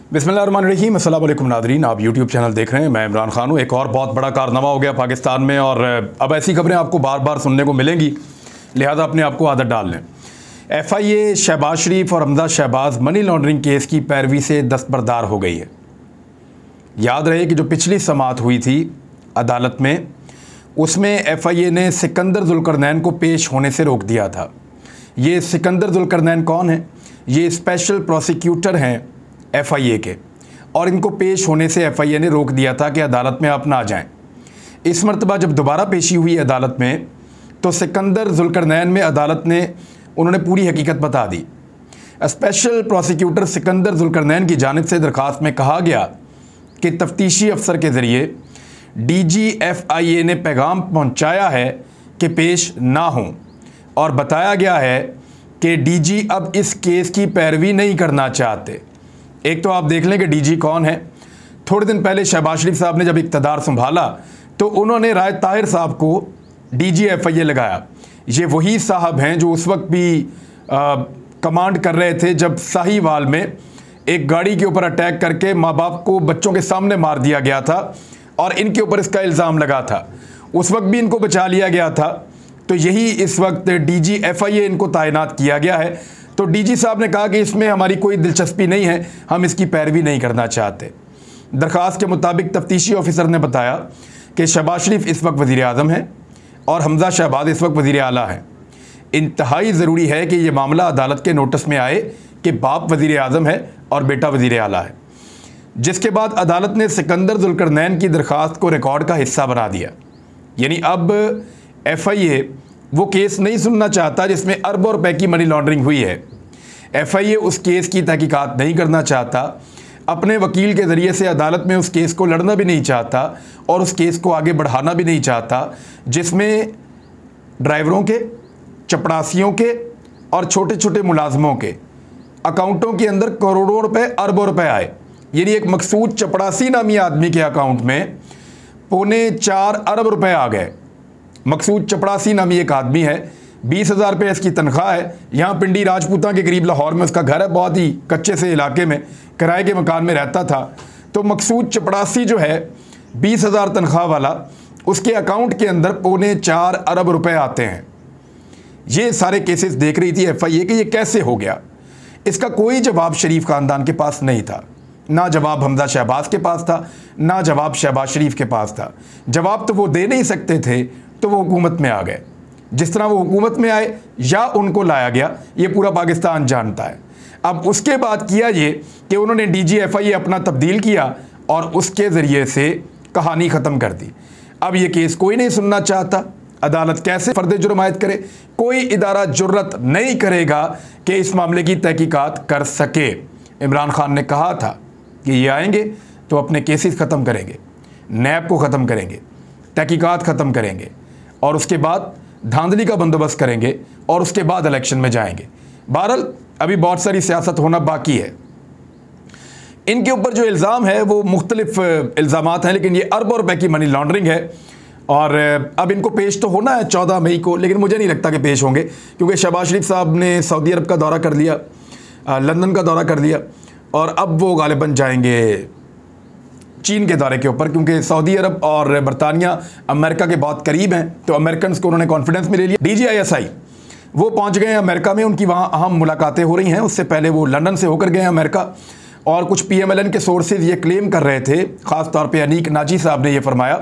बिस्मिल्लाहिर्रहमानिर्रहीम, अस्सलाम वालेकुम नादरीन। आप यूट्यूब चैनल देख रहे हैं, मैं इमरान खान हूँ। एक और बहुत बड़ा कारनामा हो गया पाकिस्तान में और अब ऐसी खबरें आपको बार बार सुनने को मिलेंगी, लिहाजा अपने आप को आदत डाल लें। FIA शहबाज शरीफ और Hamza Shahbaz money laundering case की पैरवी से दस्तबरदार हो गई है। याद रहे कि जो पिछली समाअत हुई थी अदालत में, उसमें FIA ने सिकंदर जुल्करनैन को पेश होने से रोक दिया था। ये सिकंदर जुल्करनैन कौन है? ये स्पेशल प्रोसिक्यूटर हैं FIA के, और इनको पेश होने से FIA ने रोक दिया था कि अदालत में आप ना जाएं। इस मरतबा जब दोबारा पेशी हुई अदालत में, तो सिकंदर जुल्करनैन में अदालत ने उन्होंने पूरी हकीकत बता दी। स्पेशल प्रोसिक्यूटर सिकंदर जुल्करनैन की जानिब से दरख्वास्त में कहा गया कि तफ्तीशी अफसर के ज़रिए DG FIA ने पैगाम पहुँचाया है कि पेश ना हों, और बताया गया है कि DG अब इस केस की पैरवी नहीं करना चाहते। एक तो आप देख लें कि DG कौन है। थोड़े दिन पहले शहबाज शरीफ साहब ने जब इक़्तिदार संभाला तो उन्होंने राय ताहिर साहब को DG FIA लगाया। ये वही साहब हैं जो उस वक्त भी कमांड कर रहे थे जब साहिवाल में एक गाड़ी के ऊपर अटैक करके माँ बाप को बच्चों के सामने मार दिया गया था और इनके ऊपर इसका इल्ज़ाम लगा था। उस वक्त भी इनको बचा लिया गया था। तो यही इस वक्त DG FIA इनको तैनात किया गया है। तो DG साहब ने कहा कि इसमें हमारी कोई दिलचस्पी नहीं है, हम इसकी पैरवी नहीं करना चाहते। दरख्वास्त के मुताबिक तफ्तीशी ऑफिसर ने बताया कि शहबाज शरीफ इस वक्त वज़ीर आज़म हैं और हमजा शहबाज इस वक्त वज़ीर आला हैं। इंतहाई ज़रूरी है कि ये मामला अदालत के नोटिस में आए कि बाप वज़ीर आज़म है और बेटा वज़ीर आला है। जिसके बाद अदालत ने सिकंदर जुल्करनैन की दरख्वास्त को रिकॉर्ड का हिस्सा बना दिया। यानी अब FIA वो केस नहीं सुनना चाहता जिसमें अरबों रुपए की मनी लॉन्ड्रिंग हुई है। FIA उस केस की तहकीकात नहीं करना चाहता, अपने वकील के ज़रिए से अदालत में उस केस को लड़ना भी नहीं चाहता और उस केस को आगे बढ़ाना भी नहीं चाहता, जिसमें ड्राइवरों के, चपड़ासियों के और छोटे छोटे मुलाजमों के अकाउंटों के अंदर करोड़ों रुपए, अरबों रुपए आए। यानी एक मकसूद चपड़ासी नामी आदमी के अकाउंट में 4.25 अरब रुपए आ गए। मकसूद चपड़ासी नामी एक आदमी है, 20,000 रुपये इसकी तनख्वाह है। यहाँ पिंडी राजपूता के करीब लाहौर में उसका घर है, बहुत ही कच्चे से इलाके में किराए के मकान में रहता था। तो मकसूद चपड़ासी जो है 20,000 तनख्वाह वाला, उसके अकाउंट के अंदर 4.25 अरब रुपए आते हैं। ये सारे केसेस देख रही थी FIA कि ये कैसे हो गया। इसका कोई जवाब शरीफ ख़ानदान के पास नहीं था, ना जवाब हमजा शहबाज के पास था, ना जवाब शहबाज शरीफ के पास था। जवाब तो वो दे नहीं सकते थे, तो वो हुकूमत में आ गए। जिस तरह वो हुकूमत में आए या उनको लाया गया, ये पूरा पाकिस्तान जानता है। अब उसके बाद किया ये कि उन्होंने DG FIA अपना तब्दील किया और उसके ज़रिए से कहानी ख़त्म कर दी। अब ये केस कोई नहीं सुनना चाहता। अदालत कैसे फ़र्द जुर्मायत करे? कोई इदारा जुर्रत नहीं करेगा कि इस मामले की तहकीकात कर सके। इमरान खान ने कहा था कि ये आएंगे तो अपने केसेस ख़त्म करेंगे, नैब को ख़त्म करेंगे, तहकीकात ख़त्म करेंगे और उसके बाद धांधली का बंदोबस्त करेंगे और उसके बाद इलेक्शन में जाएंगे। बहरहाल अभी बहुत सारी सियासत होना बाकी है। इनके ऊपर जो इल्ज़ाम है वो मुख्तलिफ इल्ज़ामात हैं, लेकिन ये अरबों रुपए की मनी लॉन्ड्रिंग है। और अब इनको पेश तो होना है 14 मई को, लेकिन मुझे नहीं लगता कि पेश होंगे, क्योंकि शहबाज शरीफ साहब ने सऊदी अरब का दौरा कर लिया, लंदन का दौरा कर लिया, और अब वो गालिबन जाएंगे चीन के दौरे के ऊपर, क्योंकि सऊदी अरब और बरतानिया अमेरिका के बहुत करीब हैं। तो अमेरिकन को उन्होंने कॉन्फिडेंस में ले लिया। DG ISI वो पहुंच गए हैं अमेरिका में, उनकी वहाँ अहम मुलाकातें हो रही हैं। उससे पहले वो लंदन से होकर गए हैं अमेरिका। और कुछ PMLN के सोर्सेज ये क्लेम कर रहे थे, ख़ास तौर पे अनीक नाजी साहब ने यह फरमाया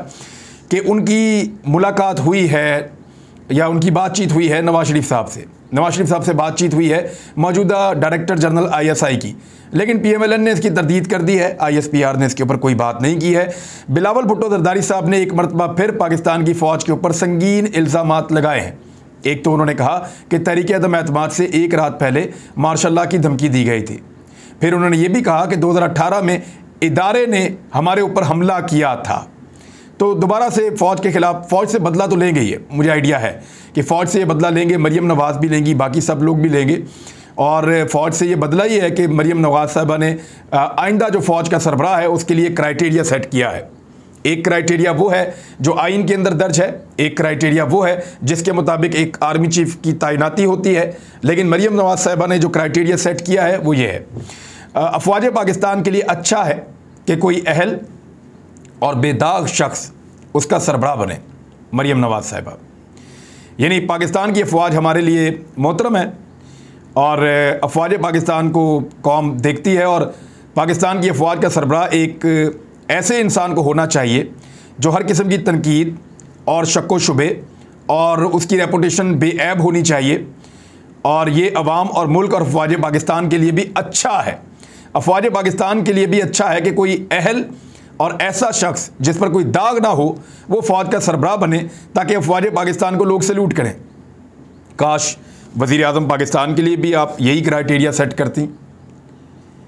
कि उनकी मुलाकात हुई है या उनकी बातचीत हुई है नवाज शरीफ साहब से। नवाज शरीफ साहब से बातचीत हुई है मौजूदा डायरेक्टर जनरल ISI की, लेकिन PMLN ने इसकी तरदीद कर दी है। ISPR ने इसके ऊपर कोई बात नहीं की है। बिलावल भुट्टो जरदारी साहब ने एक मरतबा फिर पाकिस्तान की फ़ौज के ऊपर संगीन इल्ज़ामात लगाए हैं। एक तो उन्होंने कहा कि तहरीक अदम एतमाद से एक रात पहले मार्शल लॉ की धमकी दी गई थी। फिर उन्होंने ये भी कहा कि 2018 में इदारे ने हमारे ऊपर हमला किया था। तो दोबारा से फ़ौज के ख़िलाफ़, फ़ौज से बदला तो लेंगे, ये मुझे आइडिया है कि फ़ौज से ये बदला लेंगे। मरीम नवाज़ भी लेंगी, बाकी सब लोग भी लेंगे। और फ़ौज से ये बदला ही है कि मरीम नवाज़ साहबा ने आइंदा जो फ़ौज का सरबराह है उसके लिए क्राइटेरिया सेट किया है। एक क्राइटेरिया वो है जो आइन के अंदर दर्ज है, एक क्राइटेरिया वो है जिसके मुताबिक एक आर्मी चीफ की तैनाती होती है। लेकिन मरीम नवाज़ साहबा ने जो क्राइटेरिया सेट किया है वो ये है। अफवाज पाकिस्तान के लिए अच्छा है कि कोई अहल और बेदाग शख्स उसका सरबराह बने, मरियम नवाज साहिबा। यानी पाकिस्तान की अफवाज हमारे लिए मोहतरम है और अफवाज पाकिस्तान को कौम देखती है, और पाकिस्तान की अफवाज का सरबराह एक ऐसे इंसान को होना चाहिए जो हर किस्म की तनकीद और शक्को शुबे और उसकी रेपुटेशन बेऐब होनी चाहिए। और ये अवाम और मुल्क और अफवाज पाकिस्तान के लिए भी अच्छा है, अफवाज पाकिस्तान के लिए भी अच्छा है कि कोई अहल और ऐसा शख्स जिस पर कोई दाग ना हो वो फौज का सरबराह बने, ताकि अफवाज पाकिस्तान को लोग सैल्यूट करें। काश वज़ीर आज़म पाकिस्तान के लिए भी आप यही क्राइटेरिया सेट करती।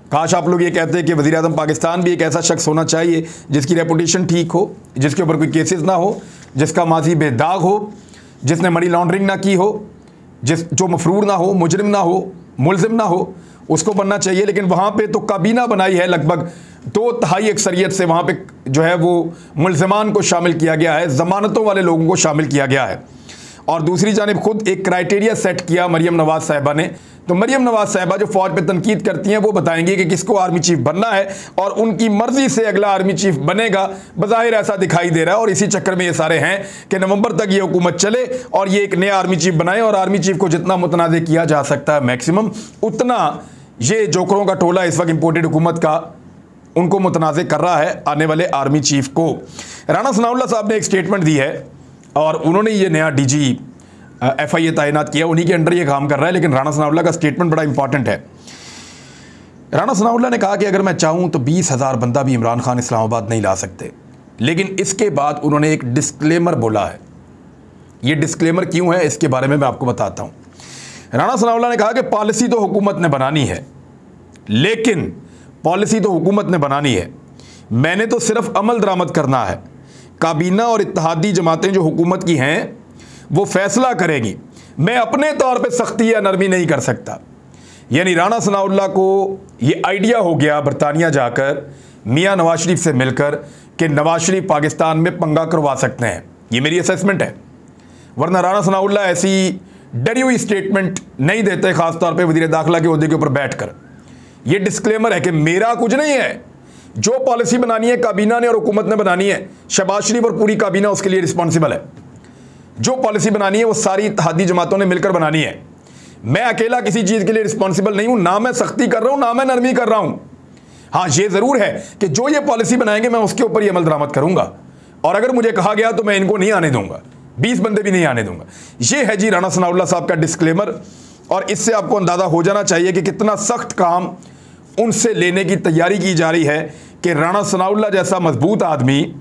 काश आप लोग ये कहते हैं कि वज़ीर आज़म पाकिस्तान भी एक ऐसा शख्स होना चाहिए जिसकी रेपुटेशन ठीक हो, जिसके ऊपर कोई केसेस ना हो, जिसका माजी बेदाग हो, जिसने मनी लॉन्ड्रिंग ना की हो, जो मफरूर ना हो, मुजरिम ना हो, मुलजिम ना हो, उसको बनना चाहिए। लेकिन वहाँ पे तो काबीना बनाई है, लगभग 2/3 अक्सरियत से वहाँ पे जो है वो मुलजमान को शामिल किया गया है, ज़मानतों वाले लोगों को शामिल किया गया है। और दूसरी जानिब खुद एक क्राइटेरिया सेट किया मरियम नवाज साहिबा ने। तो मरियम नवाज साहिबा जो फ़ौज पे तनकीद करती हैं वो बताएंगी कि किसको आर्मी चीफ बनना है, और उनकी मर्ज़ी से अगला आर्मी चीफ बनेगा, बज़ाहिर ऐसा दिखाई दे रहा है। और इसी चक्कर में ये सारे हैं कि नवंबर तक ये हुकूमत चले और ये एक नया आर्मी चीफ बनाए, और आर्मी चीफ को जितना मुतनाज़ किया जा सकता है मैक्सिमम, उतना ये जोकरों का टोला इस वक्त इम्पोर्टेड हुकूमत का उनको मुतनाज़ कर रहा है आने वाले आर्मी चीफ को। राना सनाउल्लाह साहब ने एक स्टेटमेंट दी है और उन्होंने ये नया DG FIA तैनात किया, उन्हीं के अंडर ये काम कर रहा है। लेकिन राना सनाउल्लाह का स्टेटमेंट बड़ा इंपॉर्टेंट है। राना सनाउल्लाह ने कहा कि अगर मैं चाहूँ तो 20,000 बंदा भी इमरान खान इस्लामाबाद नहीं ला सकते। लेकिन इसके बाद उन्होंने एक डिस्क्लेमर बोला है। ये डिस्क्लेमर क्यों है इसके बारे में मैं आपको बताता हूँ। राना सनाउल्लाह ने कहा कि पॉलिसी तो हुकूमत ने बनानी है, लेकिन पॉलिसी तो हुकूमत ने बनानी है, मैंने तो सिर्फ अमल दरामद करना है। काबीना और इत्तेहादी जमातें जो हुकूमत की हैं वो फैसला करेगी, मैं अपने तौर पे सख्ती या नरमी नहीं कर सकता। यानी राना सनाउल्लाह को ये आइडिया हो गया बरतानिया जाकर मियाँ नवाज शरीफ से मिलकर कि नवाज शरीफ पाकिस्तान में पंगा करवा सकते हैं। ये मेरी असेसमेंट है, वरना राना सनाउल्लाह ऐसी डरी हुई स्टेटमेंट नहीं देते, खासतौर पे वज़ीर दाखिला के ओहदे के ऊपर बैठकर। ये डिस्क्लेमर है कि मेरा कुछ नहीं है, जो पॉलिसी बनानी है काबीना ने और हुकूमत ने बनानी है, शहबाज शरीफ और पूरी काबीना उसके लिए रिस्पॉन्सिबल है। जो पॉलिसी बनानी है वो सारी इत्तेहादी जमातों ने मिलकर बनानी है। मैं अकेला किसी चीज़ के लिए रिस्पॉन्सिबल नहीं हूँ, ना मैं सख्ती कर रहा हूँ ना मैं नरमी कर रहा हूँ। हाँ, ये ज़रूर है कि जो ये पॉलिसी बनाएंगे मैं उसके ऊपर ही अमल दरामद करूँगा, और अगर मुझे कहा गया तो मैं इनको नहीं आने दूंगा, 20 बंदे भी नहीं आने दूंगा। ये है जी राना सनाउल्लाह साहब का डिस्क्लेमर, और इससे आपको अंदाज़ा हो जाना चाहिए कि कितना सख्त काम उनसे लेने की तैयारी की जा रही है कि राना सनाउल्लाह जैसा मजबूत आदमी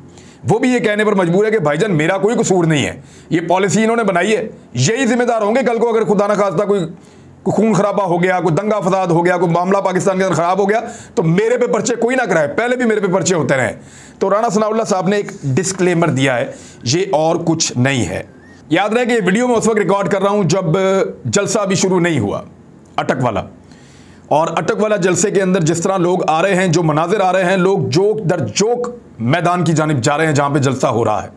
वो भी ये कहने पर मजबूर है कि भाईजान मेरा कोई कसूर नहीं है, ये पॉलिसी इन्होंने बनाई है, यही जिम्मेदार होंगे कल को अगर खुदा न खास्ता कोई खून खराबा हो गया, कोई दंगा फसाद हो गया, कोई मामला पाकिस्तान के अंदर ख़राब हो गया तो मेरे पे पर्चे कोई ना कराए, पहले भी मेरे पे पर्चे होते रहे। तो राना सनाउल्लाह साहब ने एक डिस्क्लेमर दिया है, ये और कुछ नहीं है। याद रहे कि ये वीडियो मैं उस वक्त रिकॉर्ड कर रहा हूँ जब जलसा अभी शुरू नहीं हुआ, अटक वाला। और अटक वाला जलसे के अंदर जिस तरह लोग आ रहे हैं, जो मनाजिर आ रहे हैं, लोग जोक दर जोक मैदान की जानिब जा रहे हैं जहाँ पे जलसा हो रहा है।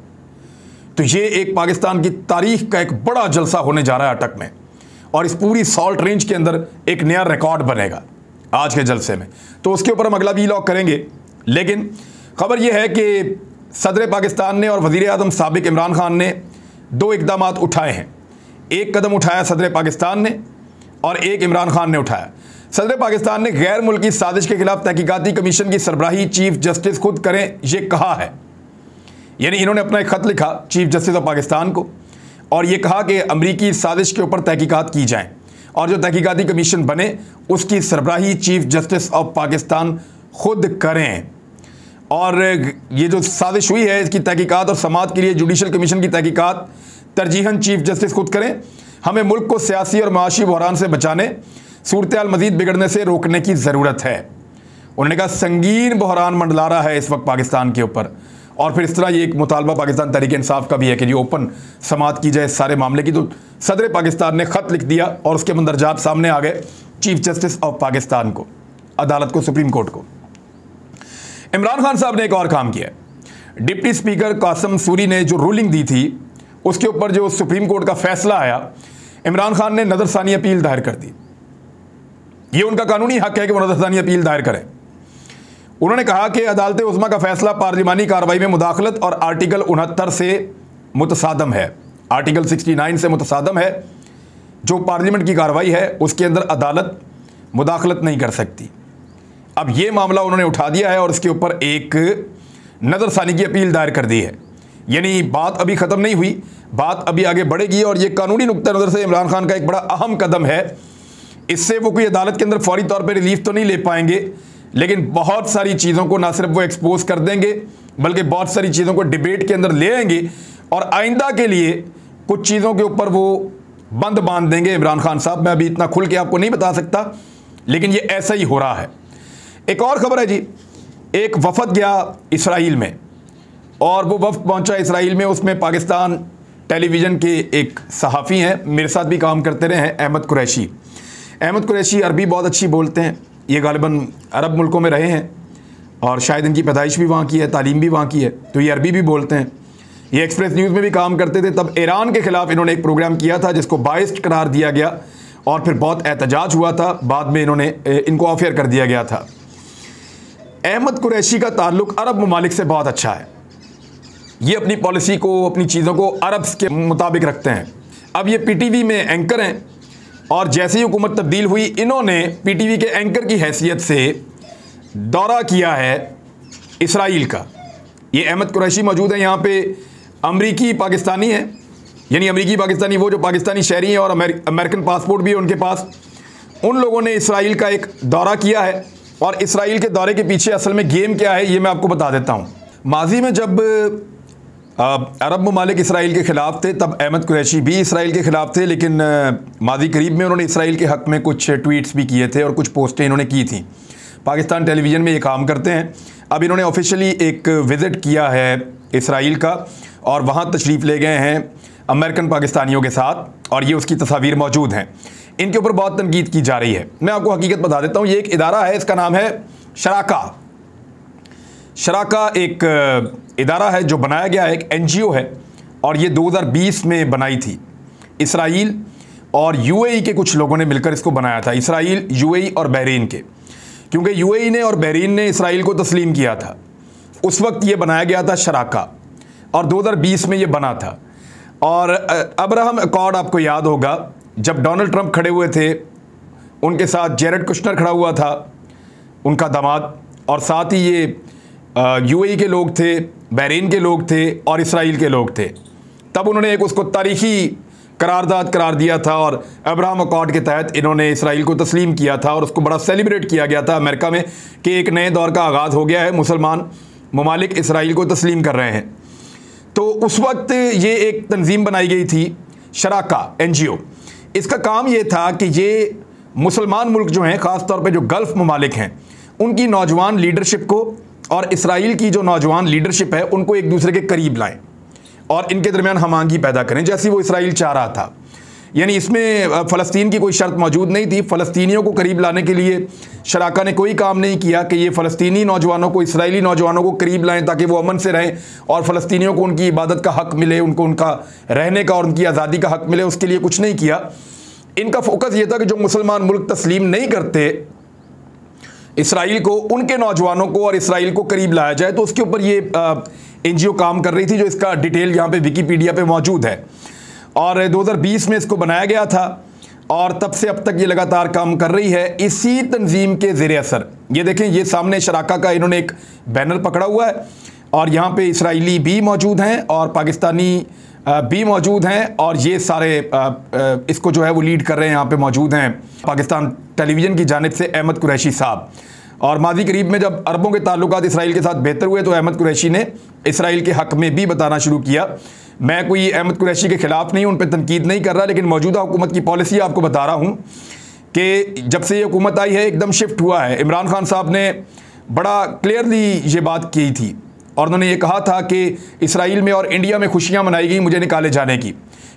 तो ये एक पाकिस्तान की तारीख का एक बड़ा जलसा होने जा रहा है अटक में, और इस पूरी सॉल्ट रेंज के अंदर एक नया रिकॉर्ड बनेगा आज के जलसे में। तो उसके ऊपर हम अगला वीलॉग करेंगे। लेकिन खबर यह है कि सदर पाकिस्तान ने और वज़ीर आज़म साबिक इमरान खान ने 2 इक़दाम उठाए हैं। एक कदम उठाया सदर पाकिस्तान ने और एक इमरान खान ने उठाया। सदर पाकिस्तान ने गैर मुल्की साजिश के खिलाफ तहकीकाती कमीशन की सरबराही चीफ जस्टिस खुद करें, ये कहा है। यानी इन्होंने अपना एक ख़त लिखा चीफ जस्टिस ऑफ पाकिस्तान को और ये कहा कि अमरीकी साजिश के ऊपर तहकीकात की जाएँ और जो तहकीकाती कमीशन बने उसकी सरबराही चीफ जस्टिस ऑफ पाकिस्तान खुद करें। और ये जो साजिश हुई है इसकी तहकीकात और समाअत के लिए जुडिशल कमीशन की तहकीकात तरजीहन चीफ जस्टिस खुद करें। हमें मुल्क को सियासी और माशी बहरान से बचाने, सूरत हाल मज़ीद बिगड़ने से रोकने की ज़रूरत है। उन्होंने कहा संगीन बहरान मंडला रहा है इस वक्त पाकिस्तान के ऊपर। और फिर इस तरह ये एक मुतालबा पाकिस्तान तहरीक इंसाफ का भी है कि जो ओपन समाअत की जाए इस सारे मामले की। तो सदर पाकिस्तान ने ख़त लिख दिया और उसके मंदरजात सामने आ गए चीफ जस्टिस ऑफ पाकिस्तान को, अदालत को, सुप्रीम कोर्ट को। इमरान खान साहब ने एक और काम किया। डिप्टी स्पीकर कासिम सूरी ने जो रूलिंग दी थी उसके ऊपर जो सुप्रीम कोर्ट का फैसला आया, इमरान खान ने नज़रसानी अपील दायर कर दी। ये उनका कानूनी हक है कि वो नज़रसानी अपील दायर करें। उन्होंने कहा कि अदालत उज़्मा का फैसला पार्लिमानी कार्रवाई में मुदाखलत और आर्टिकल 69 से मुतसादम है। आर्टिकल 69 से मुतसादम है। जो पार्लियामेंट की कार्रवाई है उसके अंदर अदालत मुदाखलत नहीं कर सकती। अब ये मामला उन्होंने उठा दिया है और इसके ऊपर एक नज़रसानी की अपील दायर कर दी है। यानी बात अभी ख़त्म नहीं हुई, बात अभी आगे बढ़ेगी और ये कानूनी नुक्ता नज़र से इमरान खान का एक बड़ा अहम कदम है। इससे वो कोई अदालत के अंदर फौरी तौर पर रिलीफ तो नहीं ले पाएंगे, लेकिन बहुत सारी चीज़ों को ना सिर्फ वो एक्सपोज कर देंगे बल्कि बहुत सारी चीज़ों को डिबेट के अंदर ले आएंगे और आइंदा के लिए कुछ चीज़ों के ऊपर वो बंद बांध देंगे इमरान खान साहब। मैं अभी इतना खुल के आपको नहीं बता सकता, लेकिन ये ऐसा ही हो रहा है। एक और ख़बर है जी, एक वफ़द गया इसराइल में और वो वफ़द पहुंचा इसराइल में, उसमें पाकिस्तान टेलीविज़न के एक सहाफ़ी हैं, मेरे साथ भी काम करते रहे हैं, अहमद कुरैशी। अहमद कुरैशी अरबी बहुत अच्छी बोलते हैं। ये गालिबन अरब मुल्कों में रहे हैं और शायद इनकी पैदाइश भी वहाँ की है, तालीम भी वहाँ की है, तो ये अरबी भी बोलते हैं। ये एक्सप्रेस न्यूज़ में भी काम करते थे। तब ईरान के ख़िलाफ़ इन्होंने एक प्रोग्राम किया था जिसको बाइस्ड करार दिया गया और फिर बहुत एहतजाज हुआ था। बाद में इनको ऑफ एयर कर दिया गया था। अहमद कुरैशी का ताल्लुक़ अरब ममालिक से बहुत अच्छा है। ये अपनी पॉलिसी को, अपनी चीज़ों को अरब के मुताबिक रखते हैं। अब ये PTV में एंकर हैं और जैसे ही हुकूमत तब्दील हुई, इन्होंने PTV के एंकर की हैसियत से दौरा किया है इसराइल का। ये अहमद कुरैशी मौजूद है यहाँ पे। अमरीकी पाकिस्तानी है, यानी अमरीकी पाकिस्तानी वो जो पाकिस्तानी शहरी हैं और अमेरिकन पासपोर्ट भी है उनके पास। उन लोगों ने इसराइल का एक दौरा किया है और इसराइल के दौरे के पीछे असल में गेम क्या है ये मैं आपको बता देता हूँ। माजी में जब अरब ममालिक इसराइल के ख़िलाफ़ थे तब अहमद कुरैशी भी इसराइल के ख़िलाफ़ थे, लेकिन माजी करीब में उन्होंने इसराइल के हक़ में कुछ ट्वीट्स भी किए थे और कुछ पोस्टें इन्होंने की थी। पाकिस्तान टेलीविज़न में ये काम करते हैं। अब इन्होंने ऑफिशियली एक विज़िट किया है इसराइल का और वहाँ तशरीफ़ ले गए हैं अमेरिकन पाकिस्तानियों के साथ और ये उसकी तस्वीर मौजूद हैं। इनके ऊपर बहुत तनकीद की जा रही है। मैं आपको हकीकत बता देता हूँ। ये एक इदारा है, इसका नाम है शराका। शराका एक इदारा है जो बनाया गया है, एक NGO है और ये 2020 में बनाई थी। इसराइल और UAE के कुछ लोगों ने मिलकर इसको बनाया था। इसराइल, UAE और बहरीन के, क्योंकि UAE ने और बहरीन ने इसराइल को तस्लीम किया था। उस वक्त ये बनाया गया था शराका और 2020 में ये बना था। और अब्राहम अकॉर्ड आपको याद होगा, जब डोनाल्ड ट्रंप खड़े हुए थे उनके साथ जेरेड कुशनर खड़ा हुआ था, उनका दामाद, और साथ ही ये UAE के लोग थे, बहरीन के लोग थे और इसराइल के लोग थे। तब उन्होंने एक उसको तारीख़ी करारदाद करार दिया था और अब्राहम अकॉर्ड के तहत इन्होंने इसराइल को तस्लीम किया था और उसको बड़ा सेलिब्रेट किया गया था अमेरिका में कि एक नए दौर का आगाज़ हो गया है, मुसलमान ममालिक इसराइल को तस्लीम कर रहे हैं। तो उस वक्त ये एक तंजीम बनाई गई थी, शराका NGO। इसका काम ये था कि ये मुसलमान मुल्क जो हैं, ख़ास तौर पे जो गल्फ़ ममालिक हैं, उनकी नौजवान लीडरशिप को और इसराइल की जो नौजवान लीडरशिप है उनको एक दूसरे के करीब लाएं और इनके दरमियान हमांगी पैदा करें, जैसी वो इसराइल चाह रहा था। यानी इसमें फ़लस्तीन की कोई शर्त मौजूद नहीं थी। फ़लस्तीनियों को करीब लाने के लिए शराका ने कोई काम नहीं किया कि ये फ़लस्तीनी नौजवानों को, इसराइली नौजवानों को करीब लाएं ताकि वो अमन से रहें और फ़लस्तीनियों को उनकी इबादत का हक़ मिले, उनको उनका रहने का और उनकी आज़ादी का हक़ मिले। उसके लिए कुछ नहीं किया। इनका फोकस ये था कि जो मुसलमान मुल्क तस्लीम नहीं करते इसराइल को, उनके नौजवानों को और इसराइल को करीब लाया जाए। तो उसके ऊपर ये NGO काम कर रही थी, जो इसका डिटेल यहाँ पे विकीपीडिया पे मौजूद है। और 2020 में इसको बनाया गया था और तब से अब तक ये लगातार काम कर रही है इसी तंजीम के ज़ेरे असर। ये देखें, ये सामने शराका का इन्होंने एक बैनर पकड़ा हुआ है और यहाँ पे इसराइली भी मौजूद हैं और पाकिस्तानी भी मौजूद हैं और ये सारे इसको जो है वो लीड कर रहे हैं। यहाँ पे मौजूद हैं पाकिस्तान टेलीविज़न की जानिब से अहमद कुरैशी साहब। और माजी करीब में जब अरबों के ताल्लुकात इसराइल के साथ बेहतर हुए तो अहमद कुरैशी ने इसराइल के हक़ में भी बताना शुरू किया। मैं कोई अहमद कुरैशी के ख़िलाफ़ नहीं, उन पर तनकीद नहीं कर रहा, लेकिन मौजूदा हुकूमत की पॉलिसी आपको बता रहा हूँ कि जब से ये हुकूमत आई है एकदम शिफ्ट हुआ है। इमरान खान साहब ने बड़ा क्लियरली ये बात की थी और उन्होंने ये कहा था कि इसराइल में और इंडिया में खुशियाँ मनाई गई मुझे निकाले जाने की,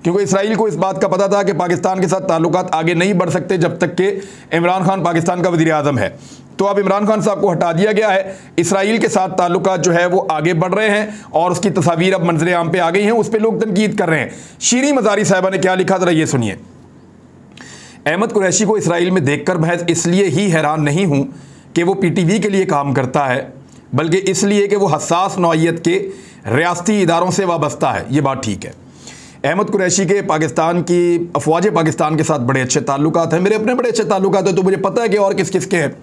क्योंकि इसराइल को इस बात का पता था कि पाकिस्तान के साथ ताल्लुकात आगे नहीं बढ़ सकते जब तक कि इमरान खान पाकिस्तान का वज़ीर आज़म है। तो अब इमरान खान साहब को हटा दिया गया है, इसराइल के साथ ताल्लुकात जो है वो आगे बढ़ रहे हैं और उसकी तस्वीर अब मंजर आम पे आ गई हैं। उस पर लोग तनकीद कर रहे हैं। शीरी मज़ारी साहिबा ने क्या लिखा, ज़रा ये सुनिए। अहमद कुरैशी को इसराइल में देखकर महज इसलिए ही हैरान नहीं हूँ कि वो पीटीवी के लिए काम करता है, बल्कि इसलिए कि वो हसास नौइयत के रियासती इदारों से वाबस्ता है। ये बात ठीक है। अहमद कुरैशी के पाकिस्तान की अफवाज पाकिस्तान के साथ बड़े अच्छे ताल्लुकात हैं, मेरे अपने बड़े अच्छे ताल्लुकात हैं, तो मुझे पता है कि और किस किस के हैं।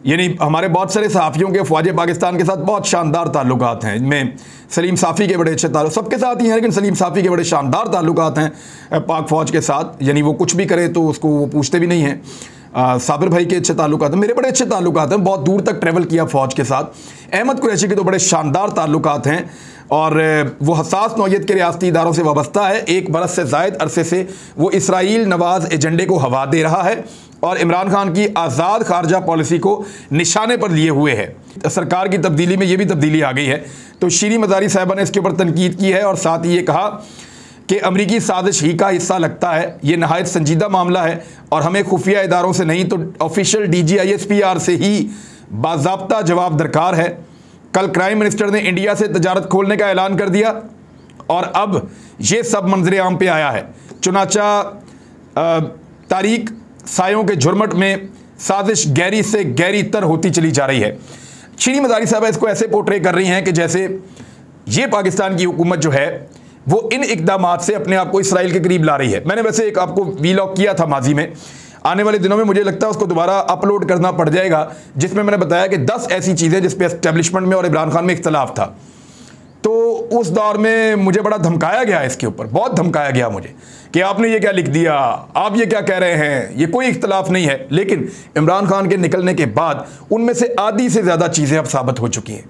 यानी हमारे बहुत सारे सहाफ़ियों के अफवाज पाकिस्तान के साथ बहुत शानदार ताल्लुकात हैं। इनमें सलीम साफ़ी के बड़े अच्छे ताल्लुक सबके साथ ही हैं, लेकिन सलीम साफ़ी के बड़े शानदार ताल्लुकात हैं पाक फ़ौज के साथ। यानी वो कुछ भी करे तो उसको वो पूछते भी नहीं हैं। साबिर भाई के अच्छे ताल्लुकात हैं, मेरे बड़े अच्छे ताल्लुकात हैं, बहुत दूर तक ट्रैवल किया फ़ौज के साथ। अहमद कुरैशी के तो बड़े शानदार ताल्लुकात हैं और वो हसास नौइयत के रियासती इदारों से वाबस्ता है। 1 बरस से ज़ायद अरसे से वो इसराइल नवाज़ एजेंडे को हवा दे रहा है और इमरान खान की आज़ाद खारजा पॉलिसी को निशाने पर लिए हुए है। सरकार की तब्दीली में ये भी तब्दीली आ गई है। तो शीरी मज़ारी साहिबा ने इसके ऊपर तनकीद की है और साथ ही ये कहा कि अमरीकी साजिश ही का हिस्सा लगता है, ये नहायत संजीदा मामला है और हमें खुफिया इदारों से नहीं तो ऑफिशियल DGISPR से ही बाज़ाब्ता जवाब दरकार है। कल क्राइम मिनिस्टर ने इंडिया से तजारत खोलने का ऐलान कर दिया और अब ये सब मंजर आम पे आया है। चुनाचा तारीख सायों के झुरमट में साजिश गहरी से गहरी तर होती चली जा रही है। शीरी मज़ारी साहबा इसको ऐसे पोर्ट्रे कर रही हैं कि जैसे ये पाकिस्तान की हुकूमत जो है वो इन इक़दामात से अपने आप को इसराइल के करीब ला रही है। मैंने वैसे एक आपको वीलॉग किया था माजी में, आने वाले दिनों में मुझे लगता है उसको दोबारा अपलोड करना पड़ जाएगा, जिसमें मैंने बताया कि 10 ऐसी चीज़ें जिस पे एस्टेब्लिशमेंट में और इमरान खान में इख्तलाफ था। तो उस दौर में मुझे बड़ा धमकाया गया, इसके ऊपर बहुत धमकाया गया मुझे कि आपने ये क्या लिख दिया, आप ये क्या कह रहे हैं, ये कोई इख्तलाफ नहीं है। लेकिन इमरान खान के निकलने के बाद उनमें से आधी से ज़्यादा चीज़ें अब साबित हो चुकी हैं।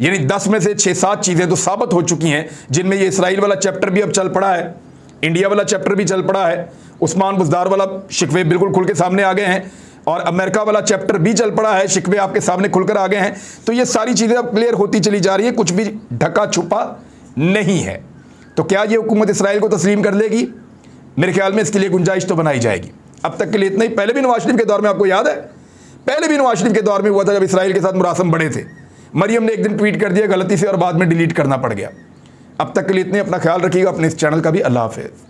यानी 10 में से 6-7 चीज़ें तो साबित हो चुकी हैं, जिनमें ये इसराइल वाला चैप्टर भी अब चल पड़ा है, इंडिया वाला चैप्टर भी चल पड़ा है, उस्मान बुज़दार वाला शिकवे बिल्कुल खुल के सामने आ गए हैं और अमेरिका वाला चैप्टर भी चल पड़ा है, शिकवे आपके सामने खुलकर आ गए हैं। तो ये सारी चीज़ें अब क्लियर होती चली जा रही है, कुछ भी ढका छुपा नहीं है। तो क्या ये हुकूमत इसराइल को तस्लीम कर लेगी? मेरे ख्याल में इसके लिए गुंजाइश तो बनाई जाएगी। अब तक के लिए इतना ही। पहले भी नवाज शरीफ के दौर में, आपको याद है, पहले भी नवाज शरीफ के दौर में हुआ था जब इसराइल के साथ मुरासम बड़े थे। मरियम ने एक दिन ट्वीट कर दिया गलती से और बाद में डिलीट करना पड़ गया। अब तक के लिए इतने। अपना ख्याल रखिएगा, अपने इस चैनल का भी। अल्लाह हाफ़िज़।